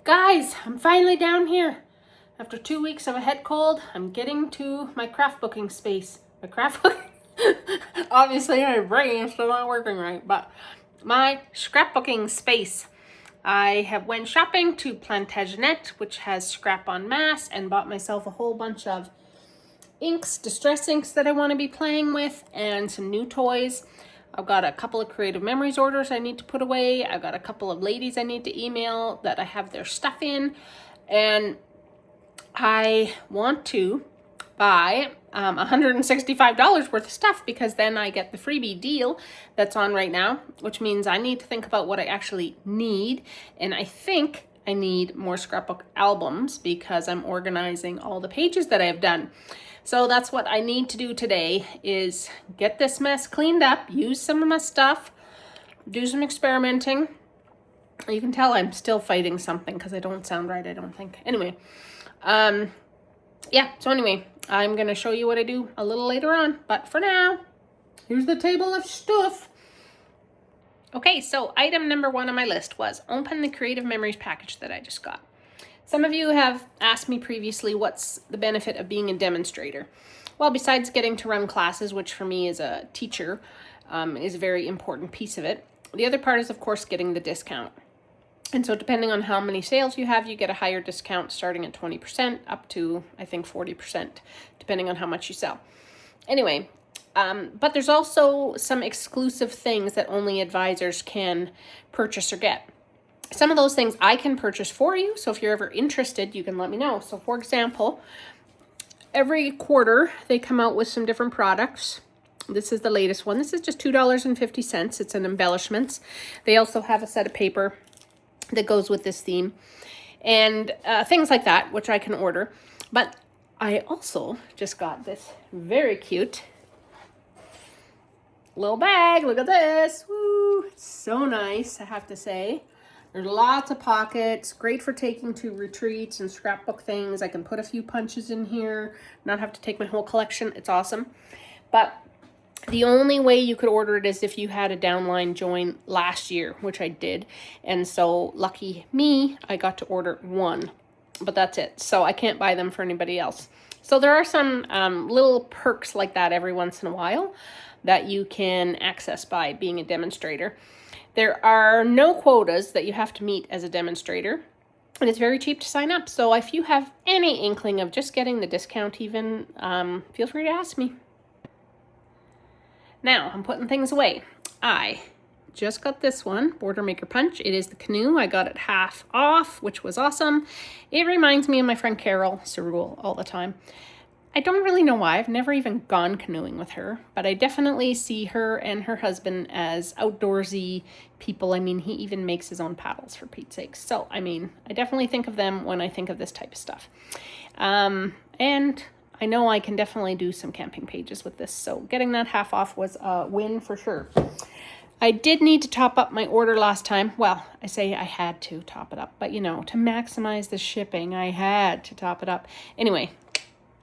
Guys, I'm finally down here. After 2 weeks of a head cold, I'm getting to my scrapbooking space. My scrapbooking? Obviously, my brain is still not working right, but my scrapbooking space. I have went shopping to Plantagenet, which has scrap en masse, and bought myself a whole bunch of inks, distress inks that I want to be playing with, and some new toys. I've got a couple of Creative Memories orders I need to put away. I've got a couple of ladies I need to email that I have their stuff in. And I want to buy $165 worth of stuff, because then I get the freebie deal that's on right now, which means I need to think about what I actually need. And I think I need more scrapbook albums because I'm organizing all the pages that I've done. So that's what I need to do today, is get this mess cleaned up, use some of my stuff, do some experimenting. You can tell I'm still fighting something because I don't sound right, I don't think. Anyway, yeah, so anyway, I'm going to show you what I do a little later on. But for now, here's the table of stuff. Okay, so item number 1 on my list was open the Creative Memories package that I just got. Some of you have asked me previously what's the benefit of being a demonstrator. Well, besides getting to run classes, which for me as a teacher is a very important piece of it, the other part is, of course, getting the discount. And so depending on how many sales you have, you get a higher discount starting at 20% up to, I think, 40%, depending on how much you sell. Anyway, but there's also some exclusive things that only advisors can purchase or get. Some of those things I can purchase for you, so if you're ever interested, you can let me know. So for example, every quarter they come out with some different products. This is the latest one. This is just $2.50. It's an embellishments. They also have a set of paper that goes with this theme and things like that, which I can order. But I also just got this very cute little bag. Look at this. Woo! It's so nice, I have to say. There's lots of pockets, great for taking to retreats and scrapbook things. I can put a few punches in here, not have to take my whole collection. It's awesome. But the only way you could order it is if you had a downline join last year, which I did. And so lucky me, I got to order 1, but that's it. So I can't buy them for anybody else. So there are some little perks like that every once in a while that you can access by being a demonstrator. There are no quotas that you have to meet as a demonstrator, and it's very cheap to sign up. So if you have any inkling of just getting the discount even, feel free to ask me. Now, I'm putting things away. I just got this one, Border Maker Punch. It is the canoe. I got it half off, which was awesome. It reminds me of my friend Carol Cerule all the time. I don't really know why. I've never even gone canoeing with her, but I definitely see her and her husband as outdoorsy people. I mean, he even makes his own paddles, for Pete's sake. So, I mean, I definitely think of them when I think of this type of stuff. And I know I can definitely do some camping pages with this. So getting that half off was a win for sure. I did need to top up my order last time. Well, I say I had to top it up, but you know, to maximize the shipping, I had to top it up. Anyway,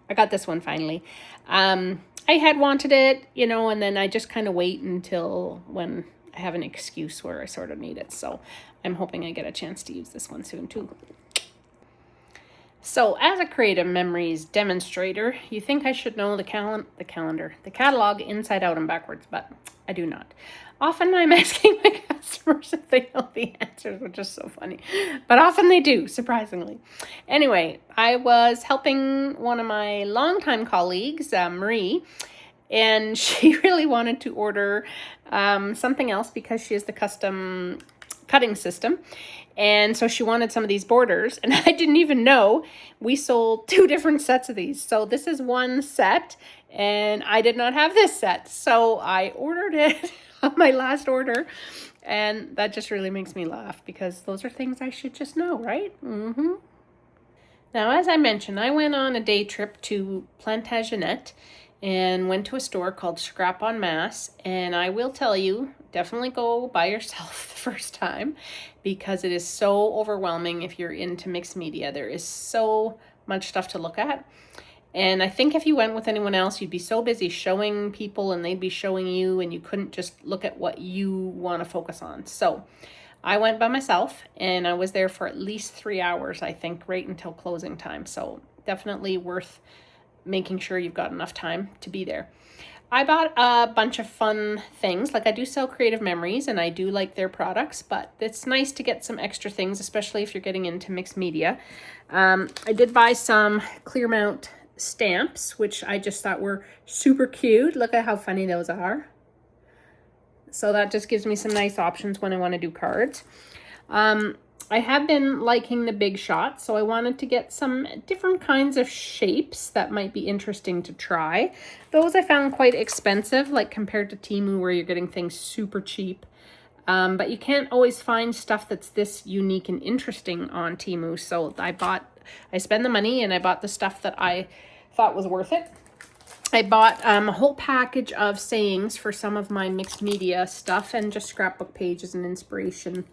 I got this one finally. I had wanted it, you know, and then I just kind of wait until when I have an excuse where I sort of need it. So I'm hoping I get a chance to use this one soon too. So as a Creative Memories demonstrator, you think I should know the catalog inside out and backwards, but I do not. Often I'm asking my customers if they know the answers, which is so funny. But often they do, surprisingly. Anyway, I was helping one of my longtime colleagues, Marie, and she really wanted to order something else because she has the custom cutting system. And so she wanted some of these borders, and I didn't even know we sold 2 different sets of these. So this is one set, and I did not have this set. So I ordered it on my last order, and that just really makes me laugh because those are things I should just know, right? Mm-hmm. Now, as I mentioned, I went on a day trip to Plantagenet and went to a store called Scrap en Masse, and I will tell you, definitely go by yourself the first time because it is so overwhelming if you're into mixed media. There is so much stuff to look at. And I think if you went with anyone else, you'd be so busy showing people and they'd be showing you, and you couldn't just look at what you want to focus on. So I went by myself and I was there for at least 3 hours, I think, right until closing time. So definitely worth making sure you've got enough time to be there. I bought a bunch of fun things. Like, I do sell Creative Memories and I do like their products, but it's nice to get some extra things, especially if you're getting into mixed media. I did buy some clear mount stamps, which I just thought were super cute. Look at how funny those are. So that just gives me some nice options when I want to do cards. I have been liking the Big Shot, so I wanted to get some different kinds of shapes that might be interesting to try. Those I found quite expensive, like compared to Temu where you're getting things super cheap. But you can't always find stuff that's this unique and interesting on Temu. So I spent the money and I bought the stuff that I thought was worth it. I bought a whole package of sayings for some of my mixed media stuff and just scrapbook pages and inspiration.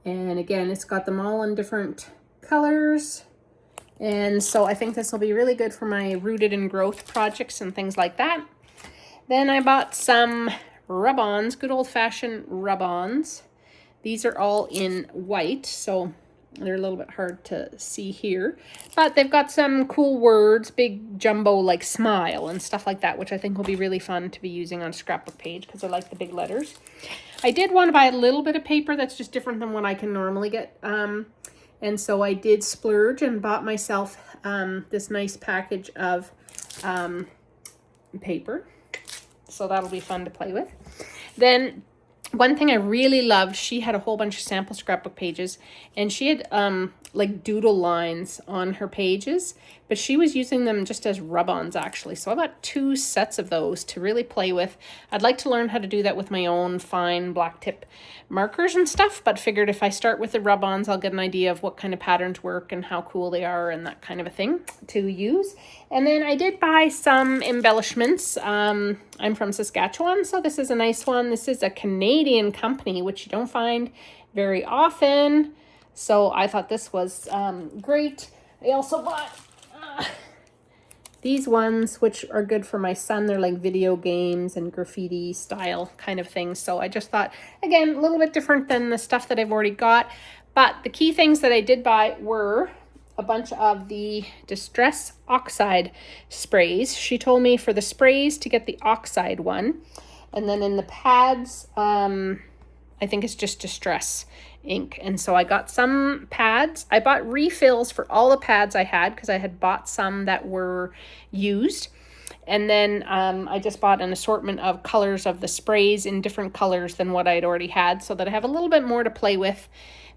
And again, it's got them all in different colors. And so I think this will be really good for my rooted in growth projects and things like that. Then I bought some rub-ons, good old-fashioned rub-ons. These are all in white, so they're a little bit hard to see here. But they've got some cool words, big jumbo like smile and stuff like that, which I think will be really fun to be using on a scrapbook page because I like the big letters. I did want to buy a little bit of paper that's just different than what I can normally get. And so I did splurge and bought myself this nice package of paper. So that'll be fun to play with. Then one thing I really loved, she had a whole bunch of sample scrapbook pages and she had like doodle lines on her pages, but she was using them just as rub-ons actually. So I bought 2 sets of those to really play with. I'd like to learn how to do that with my own fine black tip markers and stuff, but figured if I start with the rub-ons, I'll get an idea of what kind of patterns work and how cool they are and that kind of a thing to use. And then I did buy some embellishments. I'm from Saskatchewan, so this is a nice one. This is a Canadian company, which you don't find very often. So I thought this was great. I also bought these ones, which are good for my son. They're like video games and graffiti style kind of things. So I just thought, again, a little bit different than the stuff that I've already got. But the key things that I did buy were a bunch of the Distress Oxide sprays. She told me for the sprays to get the oxide one. And then in the pads, I think it's just Distress ink. And so I got some pads. I bought refills for all the pads I had because I had bought some that were used. And then I just bought an assortment of colors of the sprays in different colors than what I'd already had so that I have a little bit more to play with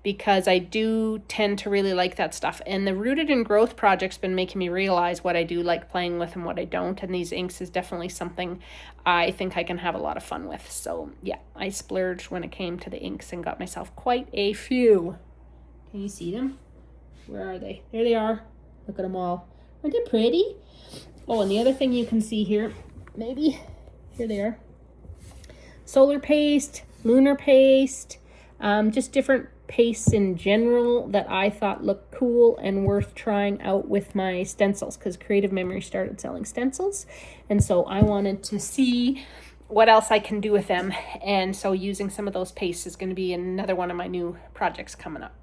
because I do tend to really like that stuff. And the Rooted in Growth project's been making me realize what I do like playing with and what I don't. And these inks is definitely something I think I can have a lot of fun with. So yeah, I splurged when it came to the inks and got myself quite a few. Can you see them? Where are they? There they are. Look at them all. Aren't they pretty? Oh, and the other thing you can see here, maybe, here they are. Solar paste, lunar paste, just different pastes in general that I thought looked cool and worth trying out with my stencils because Creative Memory started selling stencils. And so I wanted to see what else I can do with them. And so using some of those pastes is going to be another one of my new projects coming up.